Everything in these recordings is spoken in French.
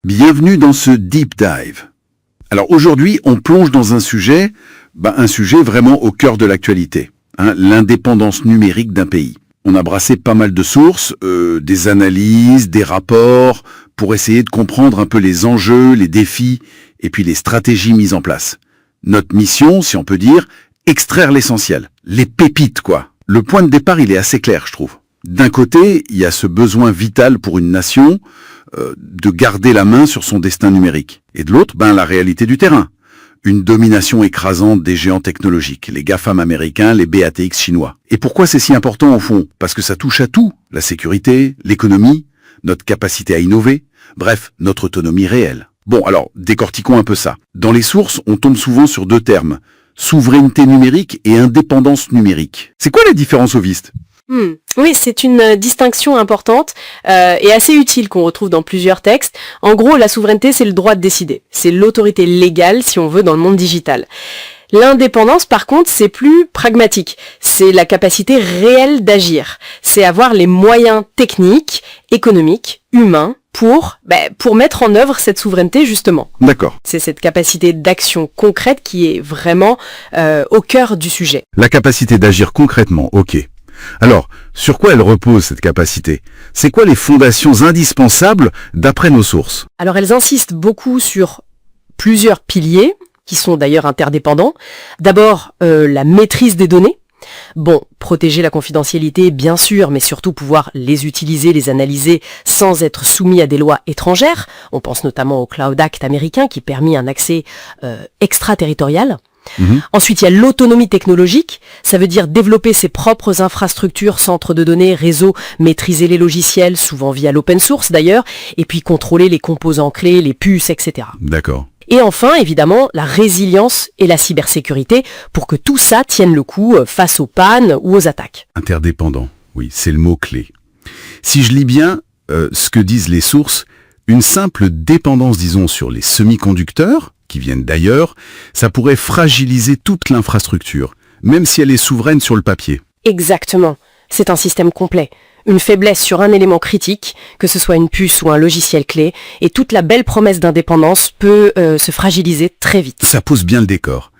Bienvenue dans ce Deep Dive. Alors aujourd'hui, on plonge dans un sujet vraiment au cœur de l'actualité, l'indépendance numérique d'un pays. On a brassé pas mal de sources, des analyses, des rapports, pour essayer de comprendre un peu les enjeux, les défis, et puis les stratégies mises en place. Notre mission, si on peut dire, extraire l'essentiel, les pépites quoi. Le point de départ, il est assez clair, je trouve. D'un côté, il y a ce besoin vital pour une nation de garder la main sur son destin numérique. Et de l'autre, la réalité du terrain. Une domination écrasante des géants technologiques, les GAFAM américains, les BATX chinois. Et pourquoi c'est si important au fond? Parce que ça touche à tout. La sécurité, l'économie, notre capacité à innover, bref, notre autonomie réelle. Bon, alors, décortiquons un peu ça. Dans les sources, on tombe souvent sur deux termes. Souveraineté numérique et indépendance numérique. C'est quoi la différence au VIST? Oui, c'est une distinction importante et assez utile qu'on retrouve dans plusieurs textes. En gros, la souveraineté, c'est le droit de décider. C'est l'autorité légale, si on veut, dans le monde digital. L'indépendance, par contre, c'est plus pragmatique. C'est la capacité réelle d'agir. C'est avoir les moyens techniques, économiques, humains, pour mettre en œuvre cette souveraineté, justement. D'accord. C'est cette capacité d'action concrète qui est vraiment au cœur du sujet. La capacité d'agir concrètement, ok. Alors, sur quoi elle repose cette capacité? C'est quoi les fondations indispensables d'après nos sources? Alors elles insistent beaucoup sur plusieurs piliers, qui sont d'ailleurs interdépendants. D'abord, la maîtrise des données. Bon, protéger la confidentialité, bien sûr, mais surtout pouvoir les utiliser, les analyser sans être soumis à des lois étrangères. On pense notamment au Cloud Act américain qui permet un accès extraterritorial. Ensuite, il y a l'autonomie technologique, ça veut dire développer ses propres infrastructures, centres de données, réseaux, maîtriser les logiciels, souvent via l'open source d'ailleurs, et puis contrôler les composants clés, les puces, etc. D'accord. Et enfin, évidemment, la résilience et la cybersécurité pour que tout ça tienne le coup face aux pannes ou aux attaques. Interdépendant, oui, c'est le mot-clé. Si je lis bien ce que disent les sources, une simple dépendance, disons, sur les semi-conducteurs, qui viennent d'ailleurs, ça pourrait fragiliser toute l'infrastructure, même si elle est souveraine sur le papier. Exactement. C'est un système complet. Une faiblesse sur un élément critique, que ce soit une puce ou un logiciel clé, et toute la belle promesse d'indépendance peut se fragiliser très vite. Ça pose bien le décor.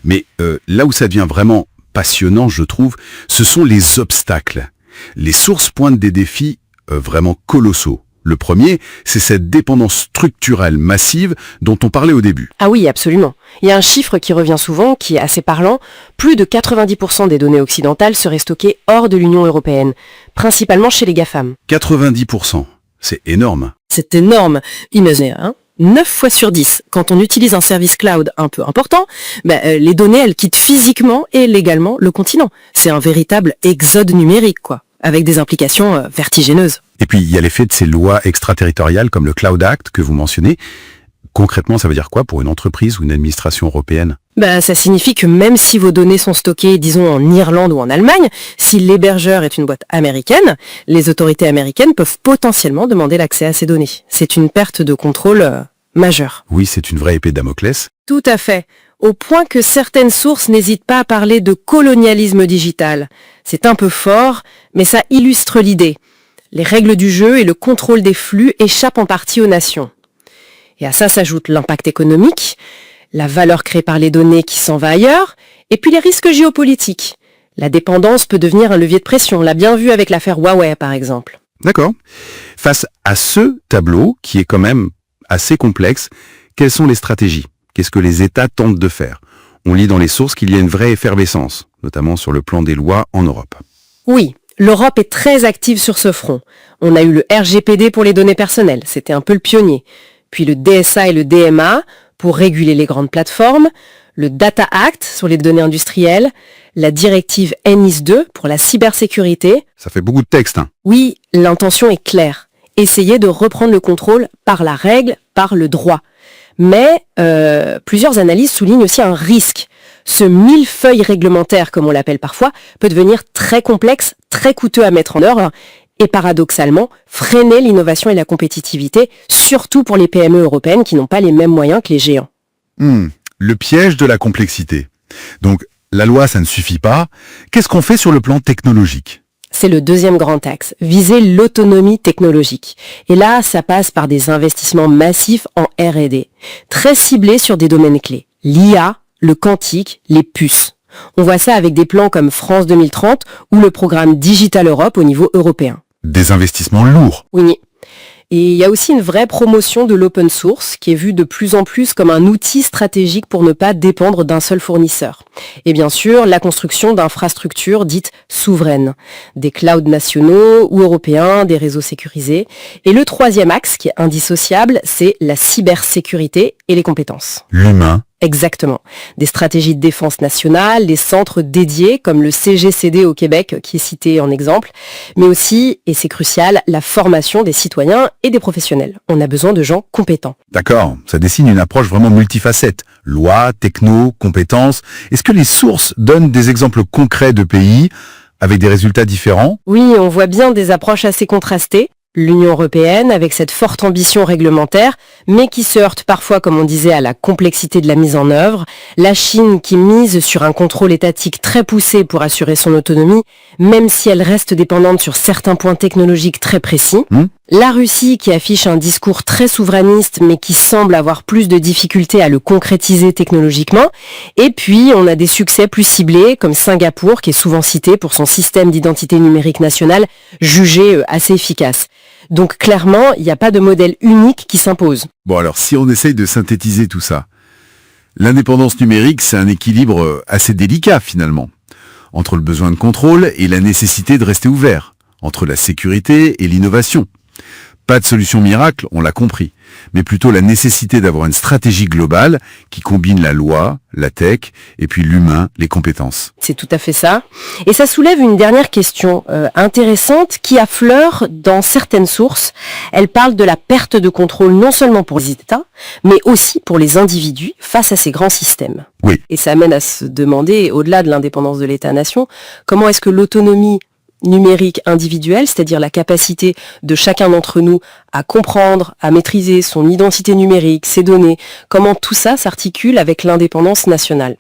Mais là où ça devient vraiment passionnant, je trouve, ce sont les obstacles. Les sources pointent des défis vraiment colossaux. Le premier, c'est cette dépendance structurelle massive dont on parlait au début. Ah oui, absolument. Il y a un chiffre qui revient souvent, qui est assez parlant. Plus de 90% des données occidentales seraient stockées hors de l'Union européenne, principalement chez les GAFAM. 90%, c'est énorme. C'est énorme. Imaginez, 9 fois sur 10, quand on utilise un service cloud un peu important, les données, elles quittent physiquement et légalement le continent. C'est un véritable exode numérique, quoi, avec des implications vertigineuses. Et puis, il y a l'effet de ces lois extraterritoriales comme le Cloud Act que vous mentionnez. Concrètement, ça veut dire quoi pour une entreprise ou une administration européenne? Ça signifie que même si vos données sont stockées, disons, en Irlande ou en Allemagne, si l'hébergeur est une boîte américaine, les autorités américaines peuvent potentiellement demander l'accès à ces données. C'est une perte de contrôle majeure. Oui, c'est une vraie épée de Damoclès. Tout à fait. Au point que certaines sources n'hésitent pas à parler de colonialisme digital. C'est un peu fort, mais ça illustre l'idée. Les règles du jeu et le contrôle des flux échappent en partie aux nations. Et à ça s'ajoute l'impact économique, la valeur créée par les données qui s'en va ailleurs, et puis les risques géopolitiques. La dépendance peut devenir un levier de pression, on l'a bien vu avec l'affaire Huawei par exemple. D'accord. Face à ce tableau, qui est quand même assez complexe, quelles sont les stratégies? Qu'est-ce que les États tentent de faire? On lit dans les sources qu'il y a une vraie effervescence, notamment sur le plan des lois en Europe. Oui. L'Europe est très active sur ce front. On a eu le RGPD pour les données personnelles, c'était un peu le pionnier. Puis le DSA et le DMA pour réguler les grandes plateformes, le Data Act sur les données industrielles, la directive NIS2 pour la cybersécurité. Ça fait beaucoup de textes, Oui, l'intention est claire. Essayer de reprendre le contrôle par la règle, par le droit. Mais plusieurs analyses soulignent aussi un risque. Ce millefeuille réglementaire, comme on l'appelle parfois, peut devenir très complexe, très coûteux à mettre en œuvre et paradoxalement freiner l'innovation et la compétitivité, surtout pour les PME européennes qui n'ont pas les mêmes moyens que les géants. Le piège de la complexité. Donc, la loi, ça ne suffit pas. Qu'est-ce qu'on fait sur le plan technologique? C'est le deuxième grand axe, viser l'autonomie technologique. Et là, ça passe par des investissements massifs en R&D, très ciblés sur des domaines clés. L'IA, le quantique, les puces. On voit ça avec des plans comme France 2030 ou le programme Digital Europe au niveau européen. Des investissements lourds. Oui. Et il y a aussi une vraie promotion de l'open source qui est vue de plus en plus comme un outil stratégique pour ne pas dépendre d'un seul fournisseur. Et bien sûr, la construction d'infrastructures dites souveraines, des clouds nationaux ou européens, des réseaux sécurisés. Et le troisième axe, qui est indissociable, c'est la cybersécurité et les compétences. L'humain. Exactement. Des stratégies de défense nationale, des centres dédiés comme le CGCD au Québec qui est cité en exemple, mais aussi, et c'est crucial, la formation des citoyens et des professionnels. On a besoin de gens compétents. D'accord, ça dessine une approche vraiment multifacette. Loi, techno, compétences. Est-ce que les sources donnent des exemples concrets de pays avec des résultats différents? Oui, on voit bien des approches assez contrastées. L'Union européenne, avec cette forte ambition réglementaire, mais qui se heurte parfois, comme on disait, à la complexité de la mise en œuvre. La Chine, qui mise sur un contrôle étatique très poussé pour assurer son autonomie, même si elle reste dépendante sur certains points technologiques très précis. La Russie, qui affiche un discours très souverainiste, mais qui semble avoir plus de difficultés à le concrétiser technologiquement. Et puis, on a des succès plus ciblés, comme Singapour, qui est souvent cité pour son système d'identité numérique nationale, jugé assez efficace. Donc clairement, il n'y a pas de modèle unique qui s'impose. Bon alors, si on essaye de synthétiser tout ça, l'indépendance numérique, c'est un équilibre assez délicat finalement, entre le besoin de contrôle et la nécessité de rester ouvert, entre la sécurité et l'innovation. Pas de solution miracle, on l'a compris, mais plutôt la nécessité d'avoir une stratégie globale qui combine la loi, la tech, et puis l'humain, les compétences. C'est tout à fait ça. Et ça soulève une dernière question intéressante qui affleure dans certaines sources. Elle parle de la perte de contrôle non seulement pour les États, mais aussi pour les individus face à ces grands systèmes. Oui. Et ça amène à se demander, au-delà de l'indépendance de l'État-nation, comment est-ce que l'autonomie numérique individuelle, c'est-à-dire la capacité de chacun d'entre nous à comprendre, à maîtriser son identité numérique, ses données, comment tout ça s'articule avec l'indépendance nationale.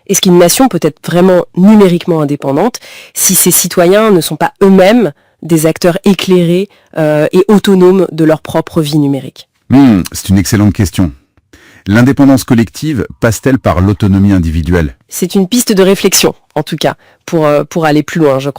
Est-ce qu'une nation peut être vraiment numériquement indépendante si ses citoyens ne sont pas eux-mêmes des acteurs éclairés et autonomes de leur propre vie numérique? C'est une excellente question. L'indépendance collective passe-t-elle par l'autonomie individuelle? C'est une piste de réflexion, en tout cas, pour aller plus loin, je crois.